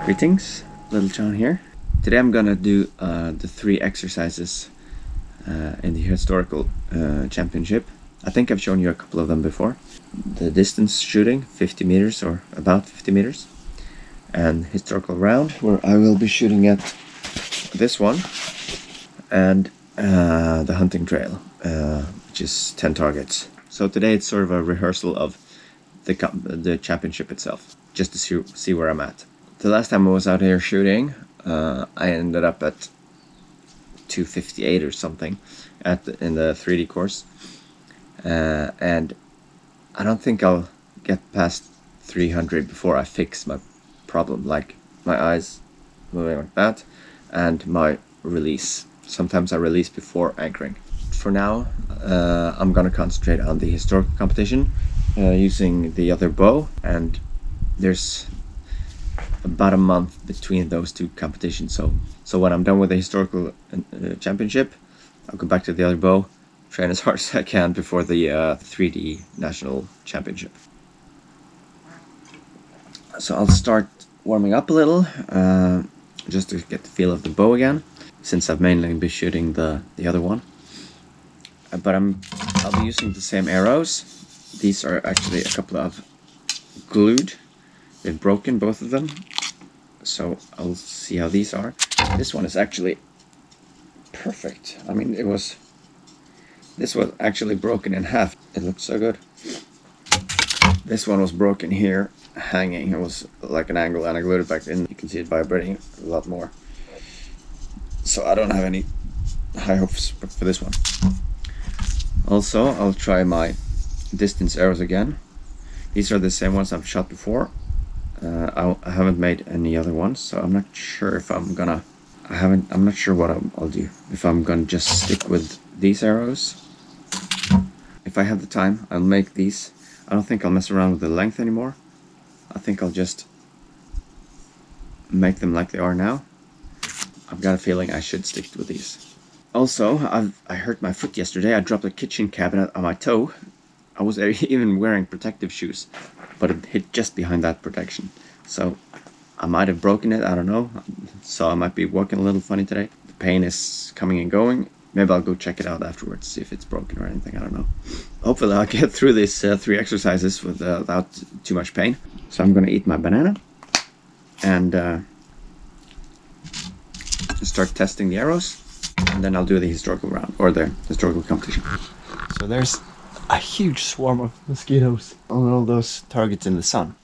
Greetings, Little John here. Today I'm gonna do the 3 exercises in the historical championship. I think I've shown you a couple of them before. The distance shooting, 50 meters or about 50 meters. And historical round, where I will be shooting at this one. And the hunting trail, which is 10 targets. So today it's sort of a rehearsal of the championship itself, just to see where I'm at. The last time I was out here shooting, I ended up at 258 or something in the 3D course, and I don't think I'll get past 300 before I fix my problem, like my eyes moving like that and my release. Sometimes I release before anchoring. For now, I'm gonna concentrate on the historical competition using the other bow, and there's about a month between those 2 competitions, so when I'm done with the historical championship, I'll go back to the other bow, train as hard as I can before the 3D national championship. So I'll start warming up a little, just to get the feel of the bow again, since I've mainly been shooting the other one. But I'll be using the same arrows. These are actually a couple of glued. They've broken, both of them, so I'll see how these are. This one is actually perfect. I mean, this was actually broken in half. It looks so good. This one was broken here, hanging. It was like an angle, and I glued it back in. You can see it vibrating a lot more. So I don't have any high hopes for this one. Also, I'll try my distance arrows again. These are the same ones I've shot before. I haven't made any other ones, so I'm not sure if I'm gonna. I'm not sure what I'll do. If I'm gonna just stick with these arrows. If I have the time, I'll make these. I don't think I'll mess around with the length anymore. I think I'll just make them like they are now. I've got a feeling I should stick with these. Also, I hurt my foot yesterday. I dropped a kitchen cabinet on my toe. I was even wearing protective shoes, but it hit just behind that protection. So I might have broken it, I don't know. So I might be walking a little funny today. The pain is coming and going. Maybe I'll go check it out afterwards, see if it's broken or anything, I don't know. Hopefully I'll get through these 3 exercises without too much pain. So I'm gonna eat my banana and start testing the arrows, and then I'll do the historical round, or the historical competition. So there's a huge swarm of mosquitoes on all those targets in the sun.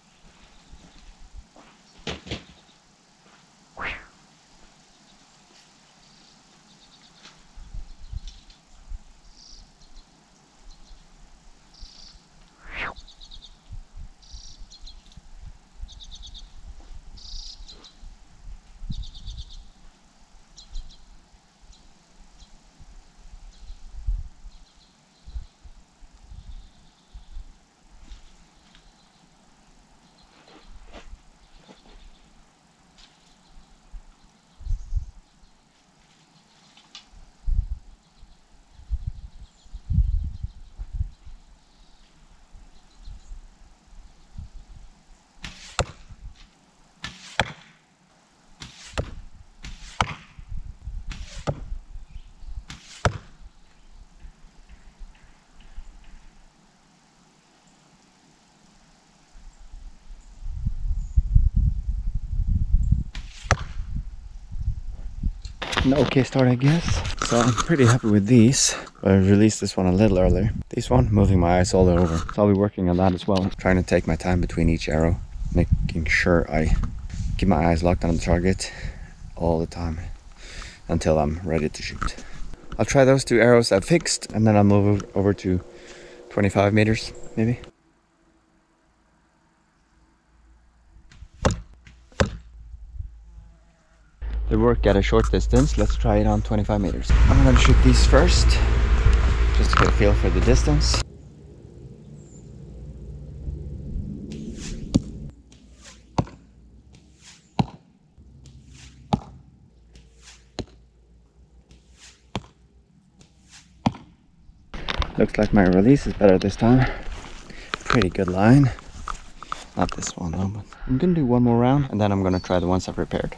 An okay start, I guess. So I'm pretty happy with these. I released this one a little earlier. This one, moving my eyes all over. So I'll be working on that as well. Trying to take my time between each arrow, making sure I keep my eyes locked on the target all the time until I'm ready to shoot. I'll try those 2 arrows I've fixed, and then I'll move over to 25 meters, maybe. They work at a short distance. Let's try it on 25 meters. I'm gonna shoot these first, just to get a feel for the distance. Looks like my release is better this time. Pretty good line. Not this one though, but I'm gonna do one more round and then I'm gonna try the ones I've repaired.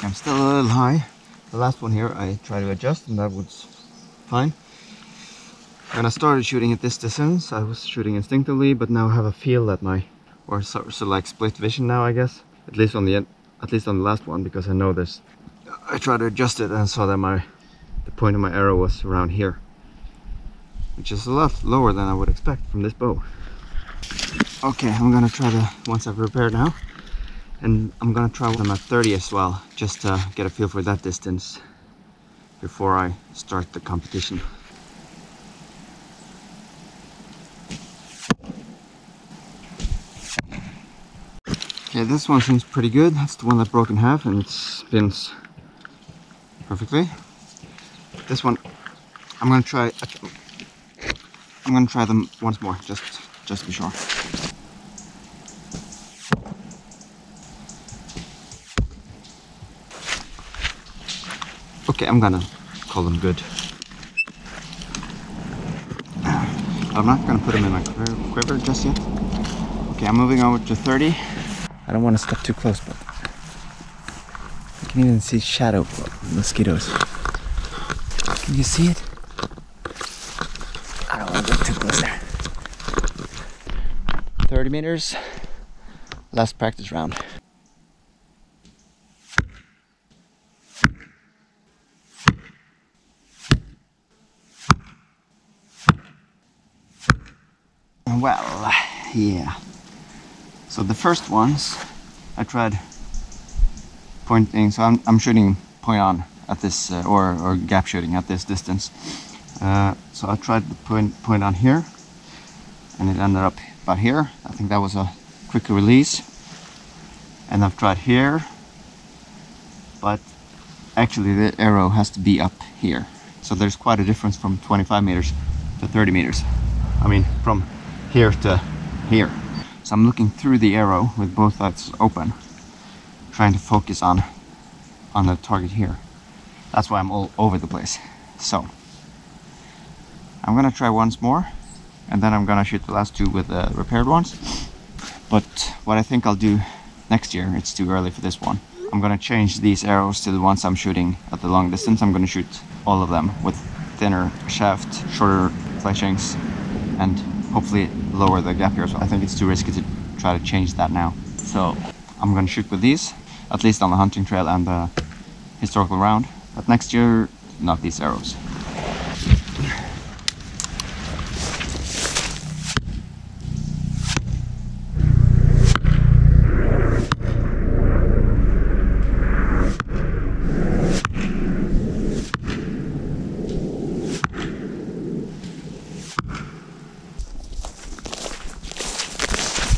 I'm still a little high. The last one here I tried to adjust and that was fine. When I started shooting at this distance, I was shooting instinctively, but now I have a feel that or like split vision now, I guess. At least on the last one, because I know this. I tried to adjust it and saw that the point of my arrow was around here, which is a lot lower than I would expect from this bow. Okay, I'm gonna try the ones I've repaired now. And I'm gonna try them at 30 as well, just to get a feel for that distance before I start the competition. Okay, this one seems pretty good. That's the one that broke in half and it spins perfectly. This one, I'm gonna try them once more, just to be sure. Okay, I'm gonna call them good. I'm not gonna put them in my quiver just yet. Okay, I'm moving over to 30. I don't want to step too close, but I can even see shadow mosquitoes. Can you see it? I don't want to get too close there. 30 meters, last practice round. Well, yeah. So the first ones, I tried pointing, so I'm shooting point on at this, or gap shooting at this distance. So I tried the point on here, and it ended up about here. I think that was a quicker release. And I've tried here, but actually the arrow has to be up here. So there's quite a difference from 25 meters to 30 meters. I mean, from here to here. So I'm looking through the arrow with both sides open, trying to focus on the target here. That's why I'm all over the place. So I'm gonna try once more, and then I'm gonna shoot the last two with the repaired ones. But what I think I'll do next year, it's too early for this one, I'm gonna change these arrows to the ones I'm shooting at the long distance. I'm gonna shoot all of them with thinner shaft, shorter fleshings, and hopefully lower the gap here. So I think it's too risky to try to change that now. So I'm gonna shoot with these, at least on the hunting trail and the historical round. But next year, not these arrows.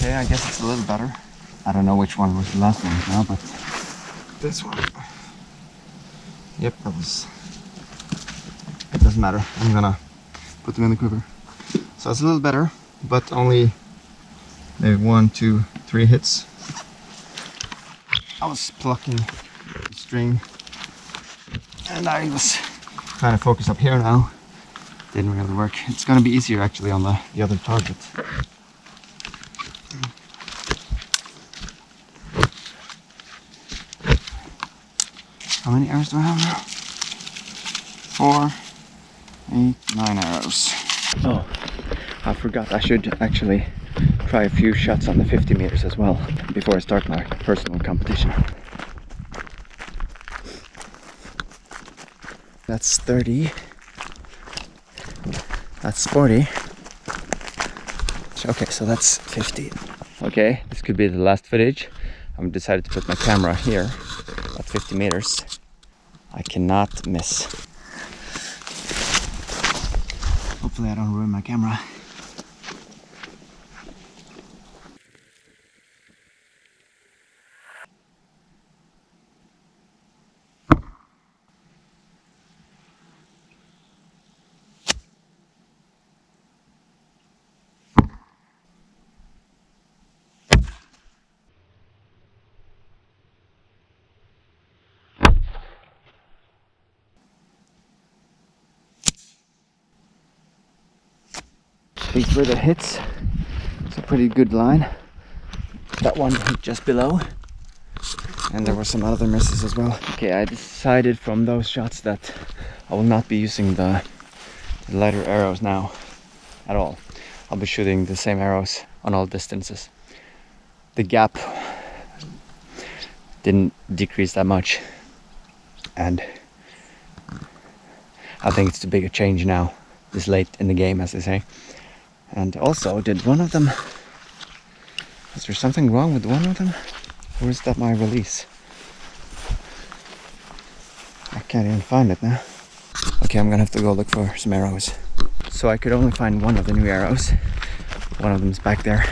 Okay, I guess it's a little better. I don't know which one was the last one now, but this one. Yep, that was. It doesn't matter. I'm gonna put them in the quiver. So it's a little better, but only maybe 1, 2, 3 hits. I was plucking the string, and I was trying to focus up here now. Didn't really work. It's gonna be easier actually on the other target. How many arrows do I have now? 4, 8, 9 arrows. Oh, I forgot. I should actually try a few shots on the 50 meters as well before I start my personal competition. That's 30. That's 40. Okay, so that's 50. Okay, this could be the last footage. I've decided to put my camera here at 50 meters. I cannot miss. Hopefully I don't ruin my camera. These were the hits. It's a pretty good line. That one hit just below. And there were some other misses as well. Okay, I decided from those shots that I will not be using the lighter arrows now at all. I'll be shooting the same arrows on all distances. The gap didn't decrease that much, and I think it's too big a change now, this late in the game, as they say. And also, did one of them... is there something wrong with one of them? Or is that my release? I can't even find it now. Okay, I'm gonna have to go look for some arrows. So I could only find one of the new arrows. One of them's back there.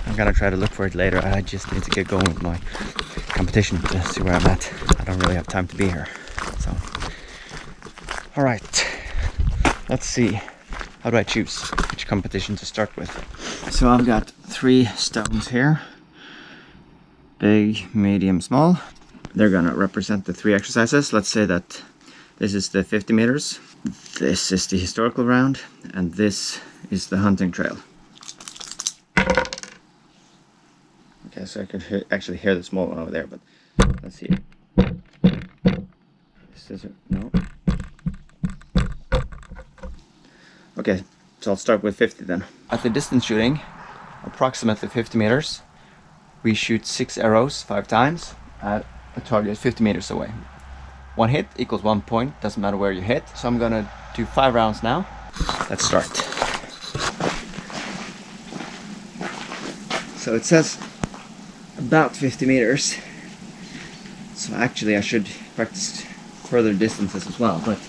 I'm gonna try to look for it later. I just need to get going with my competition to see where I'm at. I don't really have time to be here. So, all right, let's see. How do I choose which competition to start with? So I've got 3 stones here. Big, medium, small. They're gonna represent the 3 exercises. Let's say that this is the 50 meters, this is the historical round, and this is the hunting trail. Okay, so I could actually hear the small one over there, but let's see. Scissor, no. Okay, so I'll start with 50 then. At the distance shooting, approximately 50 meters, we shoot 6 arrows 5 times at a target 50 meters away. 1 hit equals 1 point, doesn't matter where you hit. So I'm gonna do 5 rounds now. Let's start. So it says about 50 meters. So actually I should practice further distances as well, but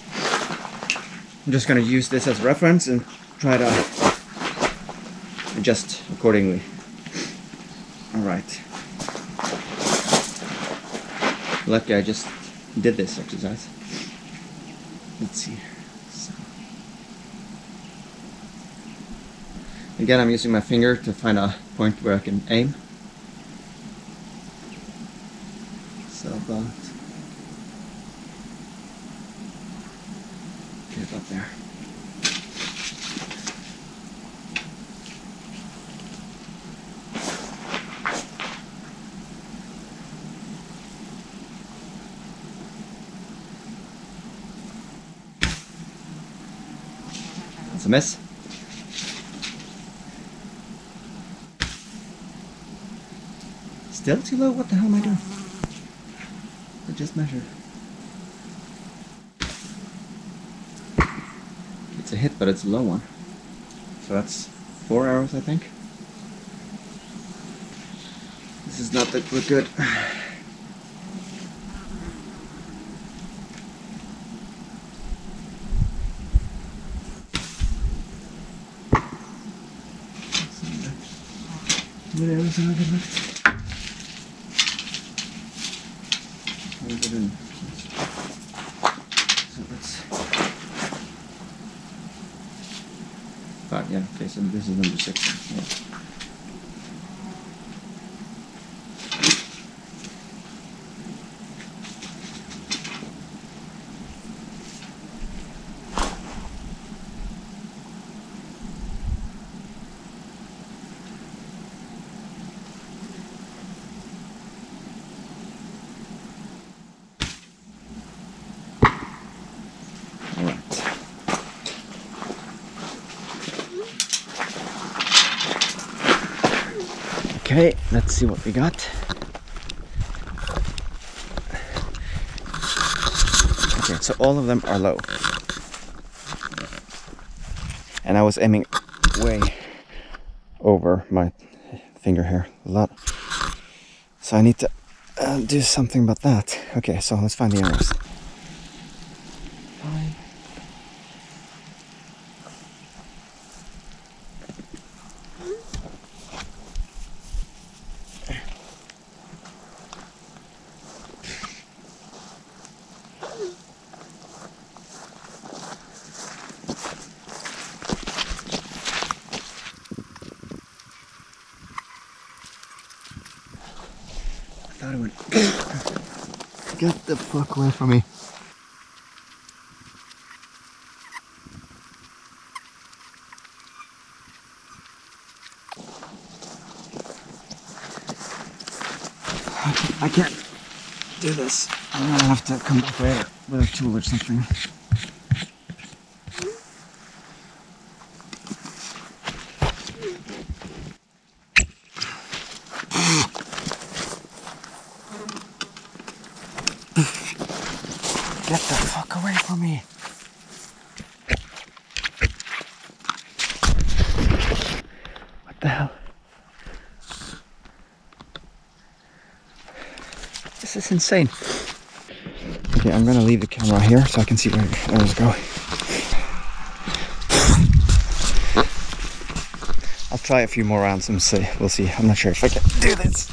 I'm just gonna use this as a reference and try to adjust accordingly. All right. Lucky I just did this exercise. Let's see. So. Again, I'm using my finger to find a point where I can aim. So about there. That's a miss. Still too low? What the hell am I doing? I just measured. It's a hit, but it's a low one. So that's 4 arrows, I think. This is not that good. What arrows have I got left? So that's 5, yeah, okay, so this is number 6. Yeah. Okay, let's see what we got. Okay, so all of them are low. And I was aiming way over my finger here a lot. So I need to do something about that. Okay, so let's find the arrows. Thought it would get the fuck away from me. do this. I'm gonna have to come back later with a tool or something. Get the fuck away from me! What the hell? This is insane. Okay, I'm gonna leave the camera here so I can see where arrows go. I'll try a few more rounds and see. We'll see. I'm not sure if I can do this.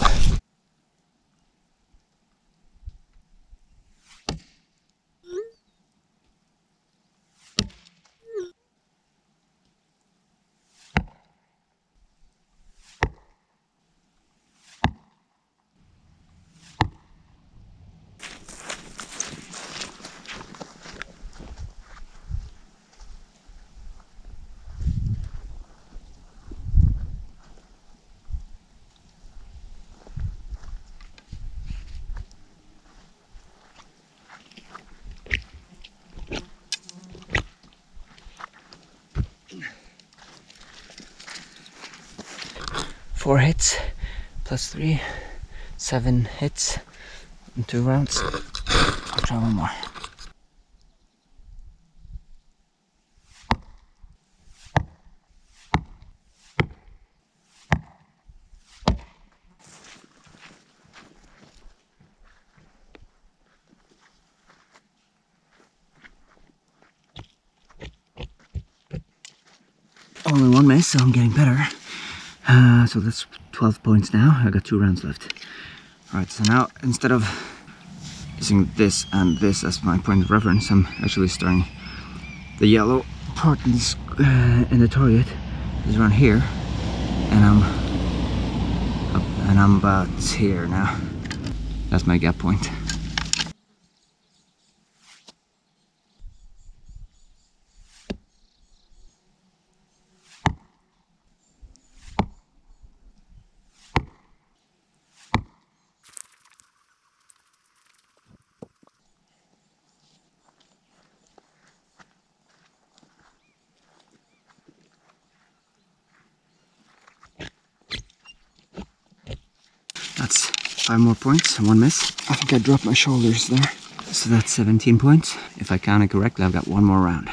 Four hits plus 3, 7 hits in 2 rounds. I'll try one more. Only one miss, so I'm getting better. So that's 12 points now. I got 2 rounds left. Alright, so now instead of using this and this as my point of reference, I'm actually starting the yellow part in, this, in the target is around here, and I'm about here now. That's my gap point. That's 5 more points and 1 miss. I think I dropped my shoulders there. So that's 17 points. If I counted correctly, I've got 1 more round.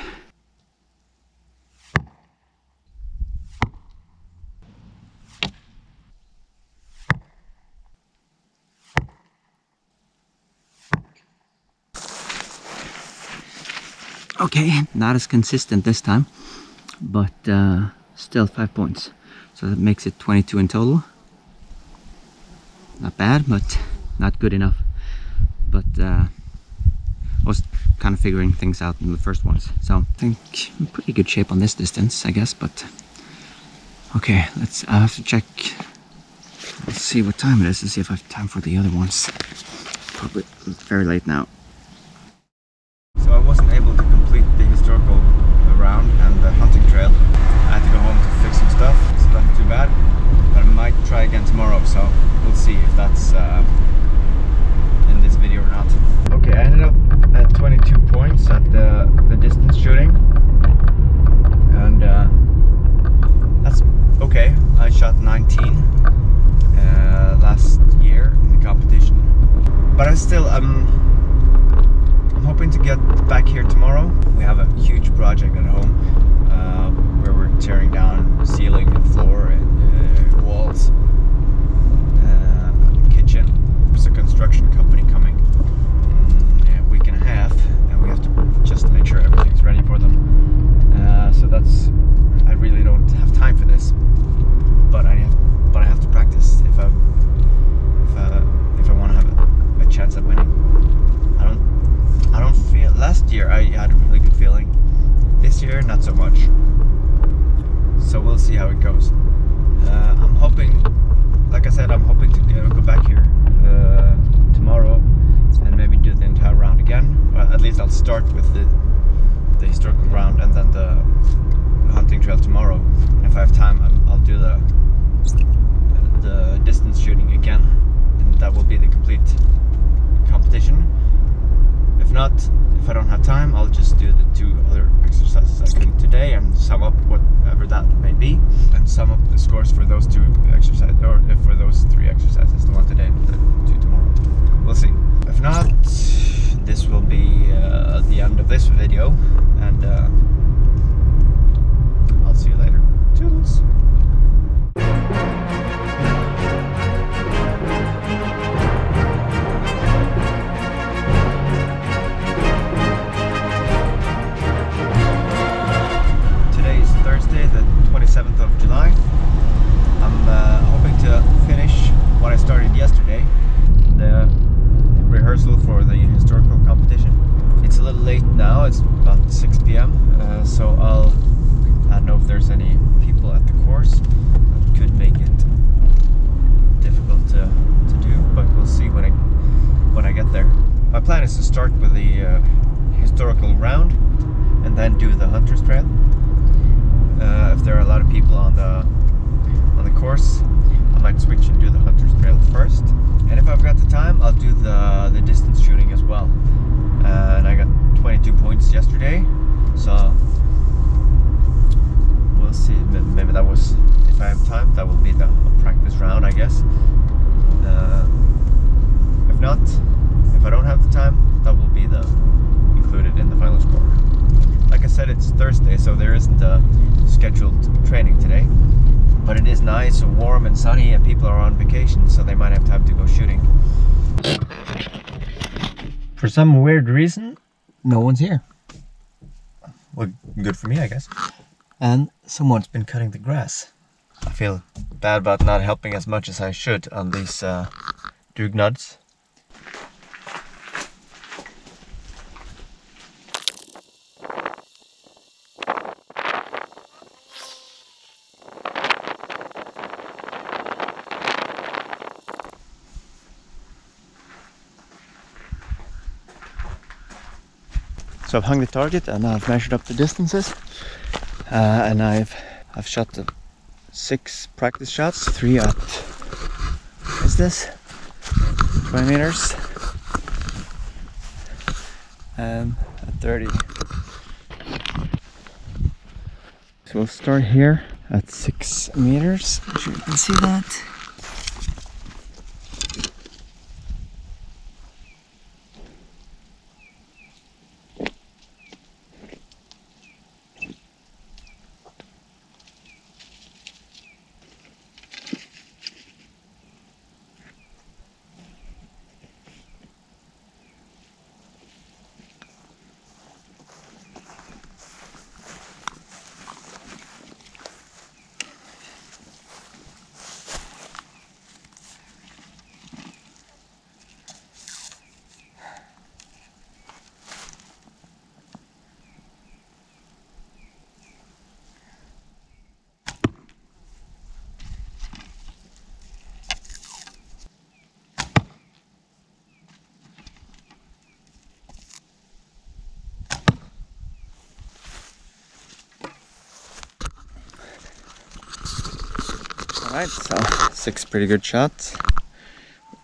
Okay, not as consistent this time, but still 5 points. So that makes it 22 in total. Not bad, but not good enough. But I was kind of figuring things out in the first ones, so I think I'm in pretty good shape on this distance, I guess. But okay, I have to check. Let's see what time it is to see if I have time for the other ones. Probably very late now. So I wasn't able to complete the historical round and the hunting trail. I had to go home to fix some stuff, so that's not too bad. But I might try again tomorrow, so we'll see if that's in this video or not. Okay, I ended up at 22 points at the distance shooting, and that's okay. I shot 19 last year in the competition, but I'm hoping to get back here tomorrow. We have a huge project at home where we're tearing down ceiling and floor and walls, kitchen. There's a construction company coming in a week and a half, and we have to just make sure everything's ready for them. So I really don't have time for this, but I have to practice if I want to have a chance at winning. I don't feel. Last year I had a really good feeling. This year, not so much. So we'll see how it goes. I'm hoping, like I said, I'm hoping to go back here tomorrow and maybe do the entire round again. Well, at least I'll start with the historical round and then the hunting trail tomorrow. And if I have time, I'll do the distance shooting again, and that will be the complete competition. If not, if I don't have time, I'll just do the 2 other exercises I couldn't today and sum up whatever that may be, and sum up the scores for those 2 exercises, or for those 3 exercises, the one today and the 2 tomorrow. We'll see. If not, this will be the end of this video, and I'll see you later. Toodles! Thursday, the 27th of July. I'm hoping to finish what I started yesterday, the rehearsal for the historical competition. It's a little late now, it's about 6 p.m. So I don't know if there's any people at the course. That could make it difficult to do, but we'll see when I get there. My plan is to start with the historical round and then do the hunter's trail. If there are a lot of people on the course, I might switch and do the hunter's trail first. And if I've got the time, I'll do the distance shooting as well. And I got 22 points yesterday, so we'll see. Maybe that was, if I have time, that will be the practice round, I guess. If not, if I don't have the time, that will be the included in the final score. Like I said, it's Thursday, so there isn't a scheduled training today, but it is nice and warm and sunny, and people are on vacation, so they might have time to go shooting. For some weird reason, no one's here. Well, good for me, I guess. And someone's been cutting the grass. I feel bad about not helping as much as I should on these dugnads. So I've hung the target and I've measured up the distances, and I've shot 6 practice shots, 3 at, what is this, 20 meters and at 30. So we'll start here at 6 meters. I'm sure you can see that. Alright, so 6 pretty good shots,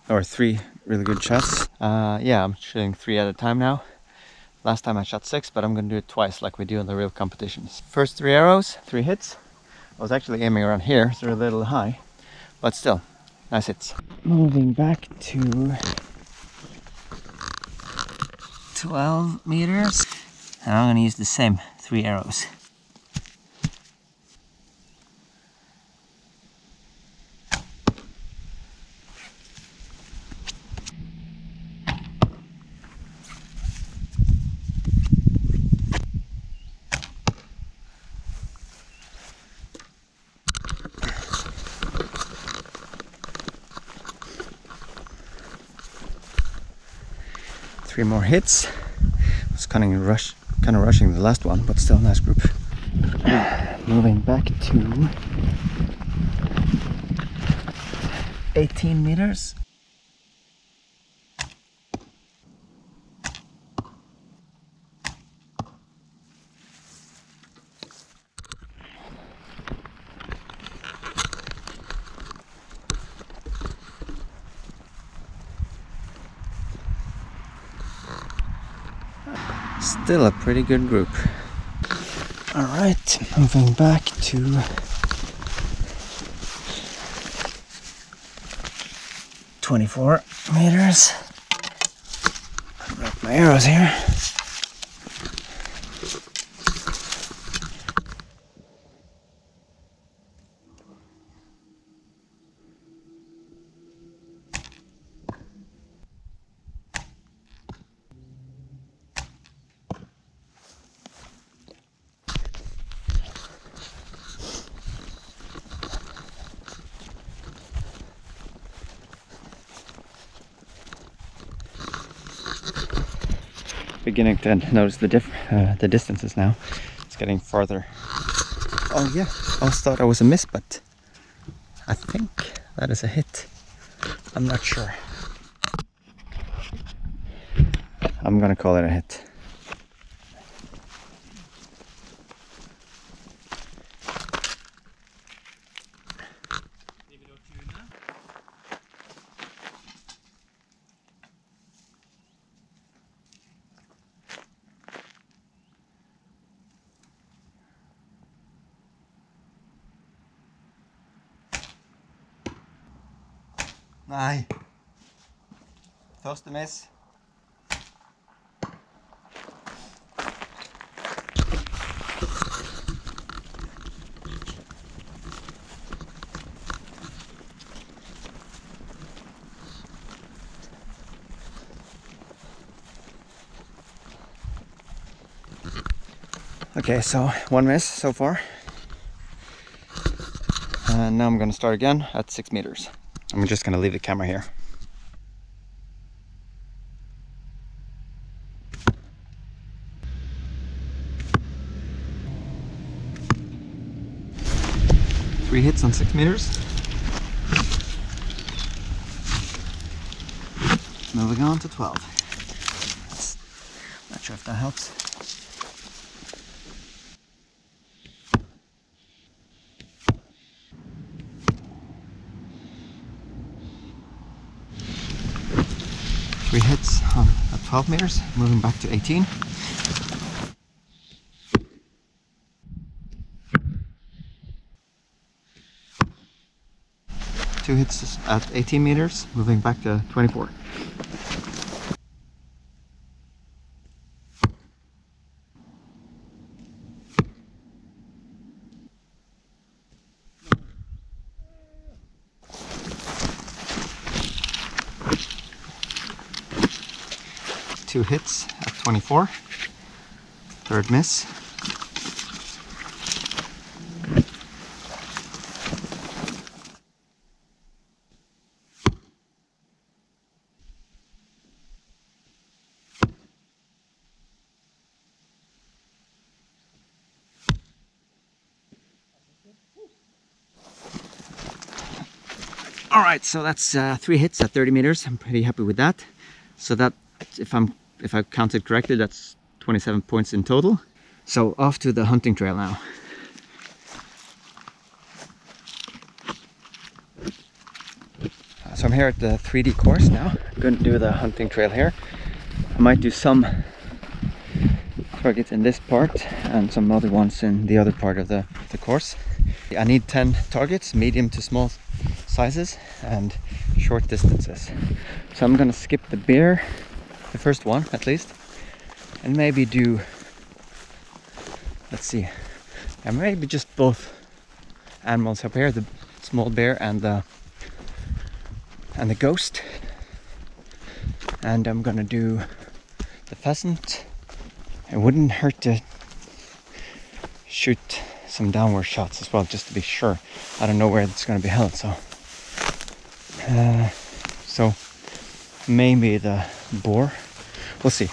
or 3 really good shots. Yeah, I'm shooting 3 at a time now. Last time I shot 6, but I'm gonna do it twice like we do in the real competitions. First 3 arrows, 3 hits. I was actually aiming around here, so they're a little high, but still, nice hits. Moving back to 12 meters, and I'm gonna use the same 3 arrows. Three more hits. I was kind of rushing the last one, but still nice group. Moving back to 18 meters. Still a pretty good group. Alright, moving back to 24 meters. Wrap my arrows here. Beginning to notice the distances now. It's getting farther. Oh yeah, I always thought I was a miss, but I think that is a hit. I'm not sure. I'm gonna call it a hit. Nej. Første miss. Okay, so one miss so far. And now I'm gonna start again at 6 meters. I'm just gonna leave the camera here. Three hits on 6 meters. Moving on to 12. Not sure if that helps. Three hits at 12 meters, moving back to 18. Two hits at 18 meters, moving back to 24. Two hits at 24. Third miss. Alright, so that's 3 hits at 30 meters. I'm pretty happy with that. So that, if I counted correctly, that's 27 points in total. So off to the hunting trail now. So I'm here at the 3D course now. I'm going to do the hunting trail here. I might do some targets in this part and some other ones in the other part of the course. I need 10 targets, medium to small sizes and short distances. So I'm gonna skip the bear, the first one at least, and maybe do, let's see, and maybe just both animals up here, the small bear and the ghost. And I'm gonna do the pheasant. It wouldn't hurt to shoot some downward shots as well, just to be sure. I don't know where it's going to be held, so maybe the boar. We'll see.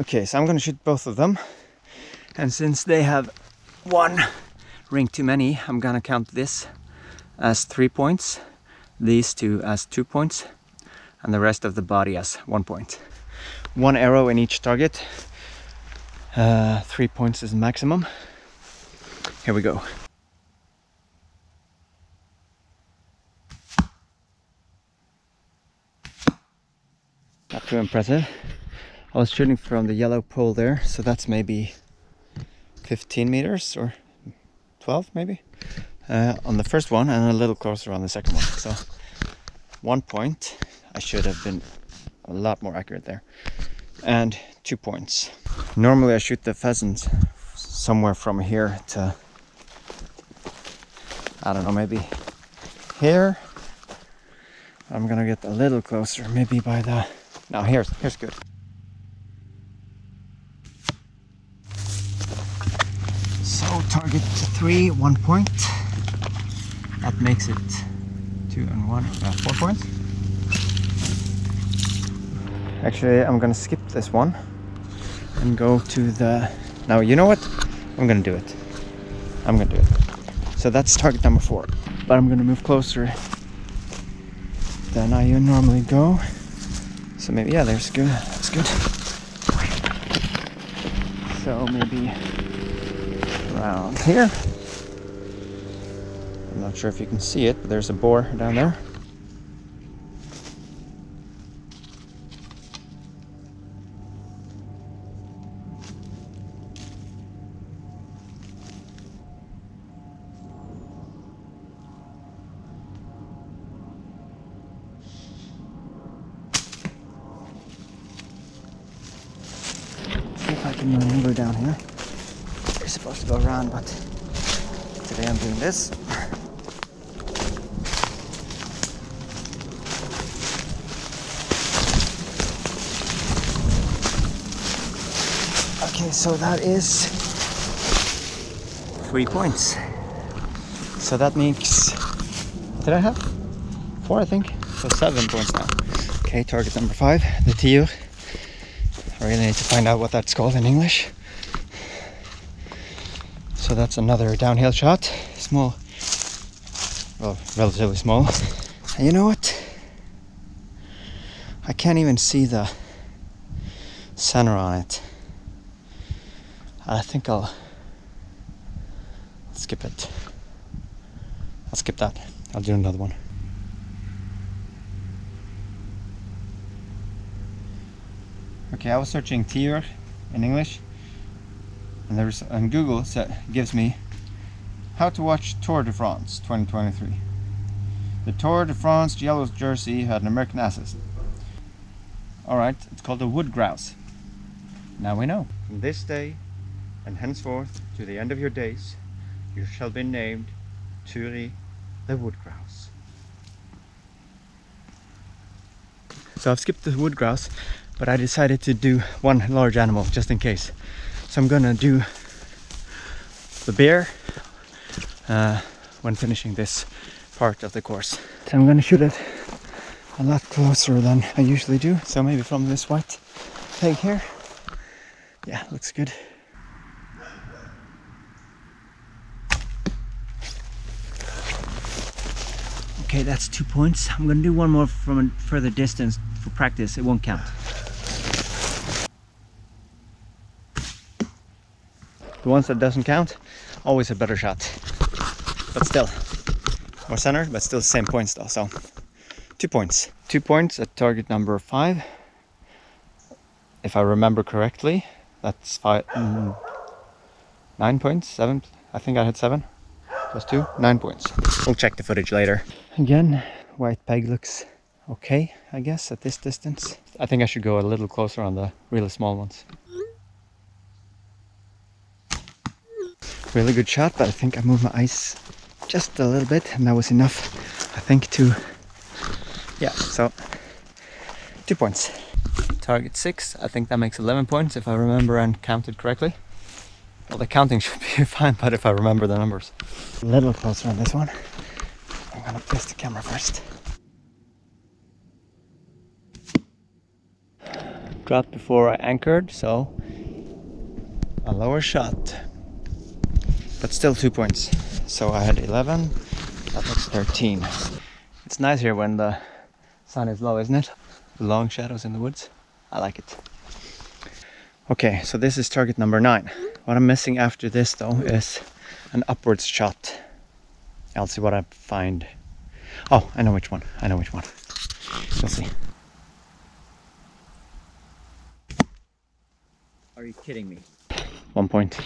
Okay, so I'm going to shoot both of them, and since they have one ring too many, I'm gonna count this as 3 points, these two as 2 points, and the rest of the body as 1 point. One arrow in each target, 3 points is maximum. here we go. Not too impressive. I was shooting from the yellow pole there, so that's maybe 15 meters or 12 maybe on the first one, and a little closer on the second one. So 1 point. I should have been a lot more accurate there. And 2 points. Normally I shoot the pheasant somewhere from here to, I don't know, maybe here. I'm gonna get a little closer, maybe by the, no, here's good. So target 3, 1 point. That makes it 2 and 1, 4 points. Actually, I'm gonna skip this one and go to the, now you know what? I'm gonna do it. So that's target number 4. But I'm gonna move closer than I normally go. So maybe, yeah, there's good. That's good. So maybe around here. I'm not sure if you can see it, but there's a boar down there. I can maneuver down here. You're supposed to go around, but today I'm doing this. Okay, so that is 3 points. So that makes, did I have 4, I think? So 7 points now. Okay, target number 5, the tiur. I really need to find out what that's called in English. So that's another downhill shot. Small, well, relatively small. And you know what? I can't even see the center on it. I think I'll skip it. I'll skip that. I'll do another one. Okay, I was searching tiur in English, and there's on Google gives me how to watch Tour de France 2023. The Tour de France yellow jersey had an American assist. Alright, it's called the wood grouse. Now we know. From this day and henceforth to the end of your days, you shall be named Turi the wood grouse. So I've skipped the wood grouse, but I decided to do one large animal just in case. So I'm gonna do the bear when finishing this part of the course. So I'm gonna shoot it a lot closer than I usually do. So maybe from this white peg here. Yeah, looks good. Okay, that's 2 points. I'm gonna do one more from a further distance for practice. It won't count. The ones that doesn't count, always a better shot. But still, more centered, but still the same points though, so 2 points. 2 points at target number 5. If I remember correctly, that's 9 points, 7, I think I had 7, plus 2, 9 points. We'll check the footage later. Again, white peg looks okay, I guess, at this distance. I think I should go a little closer on the really small ones. Really good shot, but I think I moved my eyes just a little bit, and that was enough, I think, to, yeah, so 2 points. Target 6, I think that makes 11 points if I remember and counted correctly. Well, the counting should be fine, but if I remember the numbers. A little closer on this one. I'm gonna place the camera first. Dropped before I anchored, so a lower shot. But still 2 points. So I had 11, that makes 13. It's nice here when the sun is low, isn't it? The long shadows in the woods. I like it. Okay, so this is target number 9. What I'm missing after this though is an upwards shot. I'll see what I find. Oh, I know which one. I know which one. We'll see. Are you kidding me? 1 point.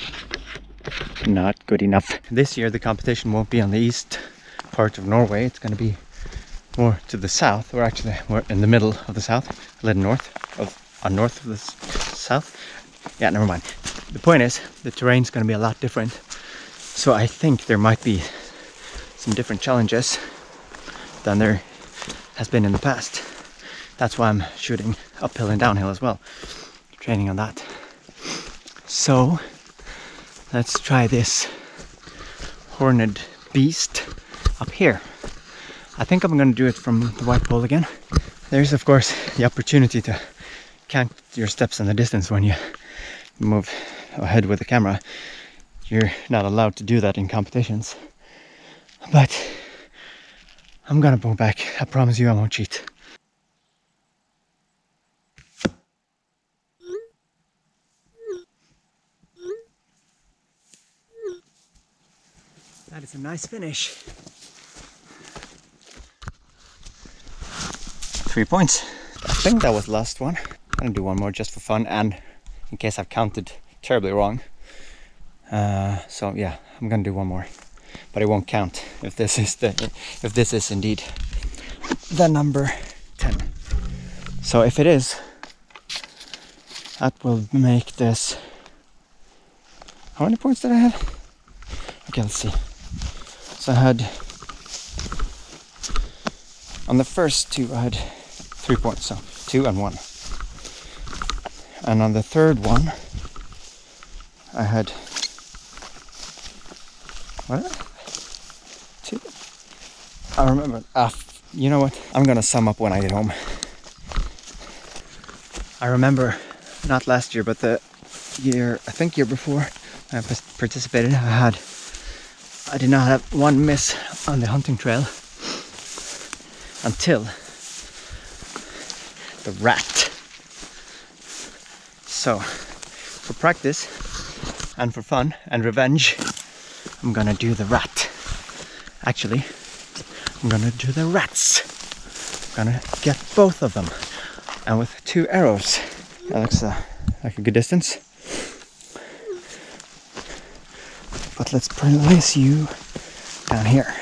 Not good enough. This year the competition won't be on the east part of Norway. It's going to be more to the south. We're in the middle of the south, a little north of the south. Yeah, never mind. The point is, the terrain's going to be a lot different. So I think there might be some different challenges than there has been in the past. That's why I'm shooting uphill and downhill as well, training on that. So let's try this horned beast up here. I think I'm going to do it from the white pole again. There's of course the opportunity to count your steps in the distance when you move ahead with the camera. You're not allowed to do that in competitions, but I'm gonna pull back. I promise you I won't cheat. That is a nice finish. 3 points. I think that was the last one. I'm gonna do one more just for fun and in case I've counted terribly wrong. So yeah, I'm gonna do one more, but it won't count if this is indeed the number 10. So if it is, that will make this. How many points did I have? Okay, let's see. So I had on the first two I had 3 points, so 2 and 1. And on the third one I had what? 2. I remember. You know what? I'm gonna sum up when I get home. I remember not last year, but the year, I think year before I participated, I did not have one miss on the hunting trail until the rat. So for practice and for fun and revenge, I'm gonna do the rat. Actually, I'm gonna do the rats. I'm gonna get both of them, and with 2 arrows. That looks like a good distance. But let's place you down here.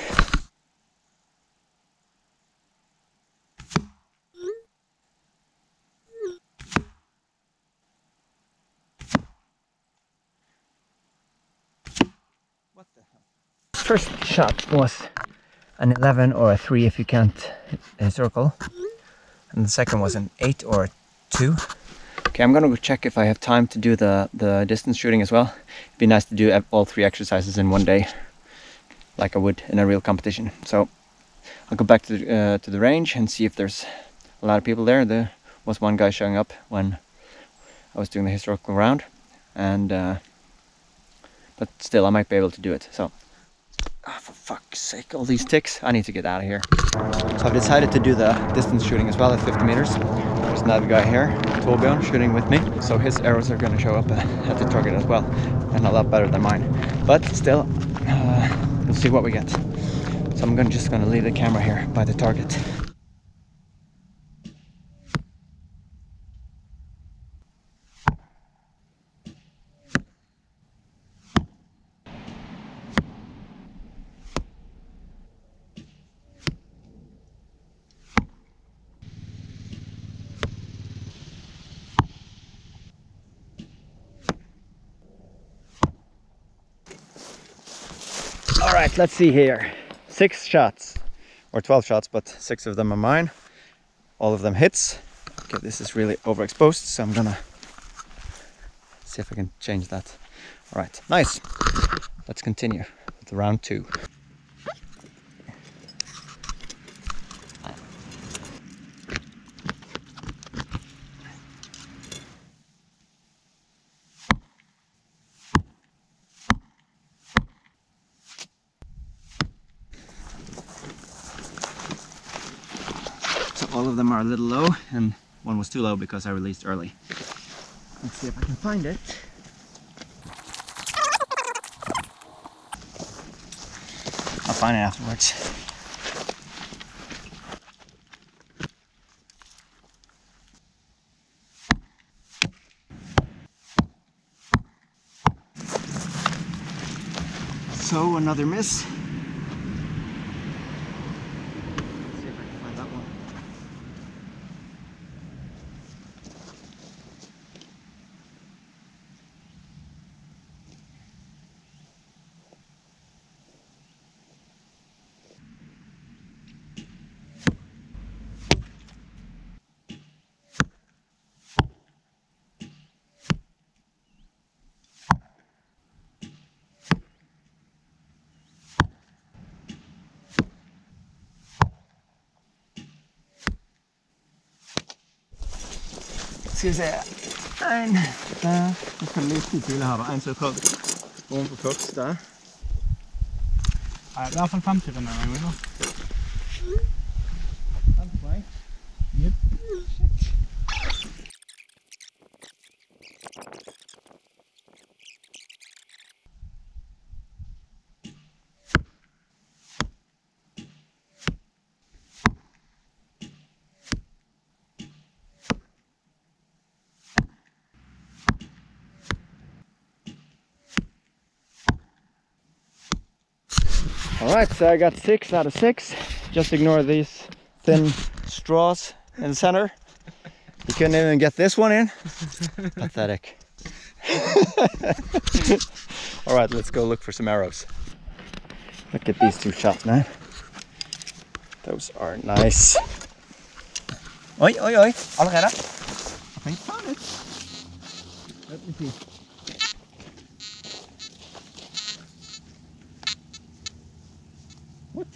What the hell? First shot was an 11 or a 3 if you count a circle, and the second was an 8 or a 2. Okay, I'm gonna go check if I have time to do the distance shooting as well. It'd be nice to do all 3 exercises in one day, like I would in a real competition. So I'll go back to the range and see if there's a lot of people there. There was one guy showing up when I was doing the historical round, and but still I might be able to do it. So for fuck's sake, all these ticks, I need to get out of here. So I've decided to do the distance shooting as well at 50 meters. There's another guy here, Torbjörn, shooting with me. So his arrows are going to show up at the target as well, and a lot better than mine. But still, we'll see what we get. So I'm just going to leave the camera here by the target. All right, let's see here. 6 shots, or 12 shots, but 6 of them are mine. All of them hits. Okay, this is really overexposed, so I'm gonna see if I can change that. All right, nice. Let's continue with round 2. All of them are a little low, and one was too low because I released early. Let's see if I can find it. find it afterwards. So another miss. Let's see if I can find that one. Skal vi se. En der. Jeg kan lige 2 piler her. En så kort oven på første. Ej, i hvert fald 50 den er jo. 50 poeng. Yep. Alright, so I got 6 out of 6. Just ignore these thin straws in the center. You couldn't even get this one in. Pathetic. Alright, let's go look for some arrows. Look at these 2 shots, man. Those are nice. Oi, oi, oi. Allerede? I think I found it. Let me see. What?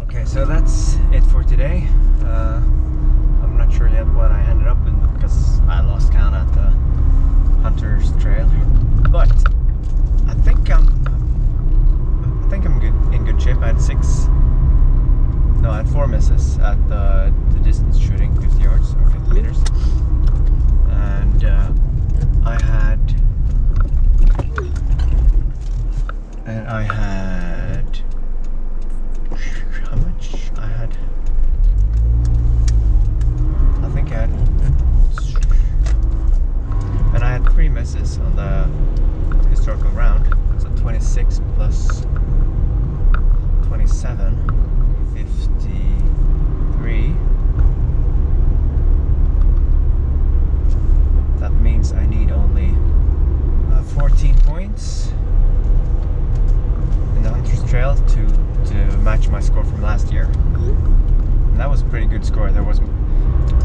Okay, so that's it for today. I'm not sure yet what I ended up with because I lost count at the Hunter's Trail, but I think I'm good, in good shape. I had 4 misses at the distance shooting, 50 yards or 50 meters, and I had how much? I had 3 misses on the historical round, so 26 plus 27, 53. That means I need only 14 points in the Hunter's Trail to match my score from last year. And that was a pretty good score. There was,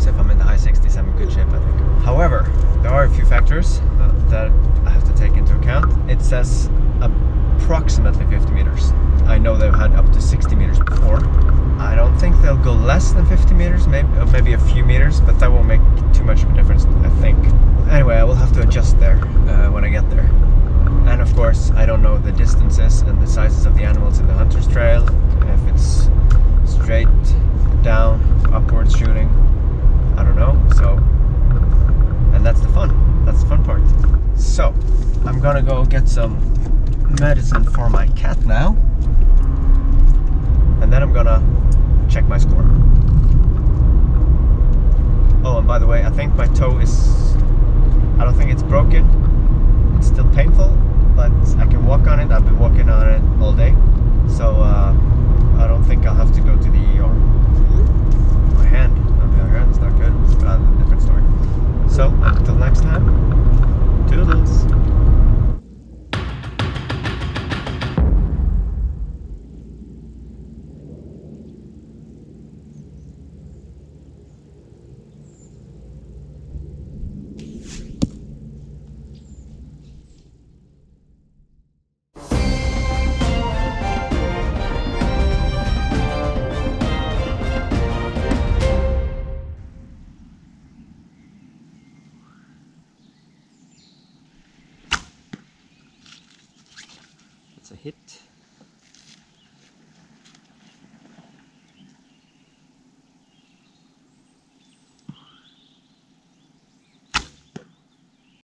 so if I'm in the high 60s, I'm in good shape, I think. However, there are a few factors that I have to take into account. It says approximately 50 meters. I know they've had up to 60 meters before. I don't think they'll go less than 50 meters, maybe a few meters, but that won't make too much of a difference, I think. Anyway, I will have to adjust there when I get there. And of course, I don't know the distances and the sizes of the animals in the Hunter's Trail. If it's straight down, upwards shooting, I don't know. So, and that's the fun. That's the fun part. So, I'm gonna go get some medicine for my cat now, and then I'm gonna check my score. Oh, and by the way, I think my toe is, I don't think it's broken. It's still painful, but I can walk on it. I've been walking on it all day. So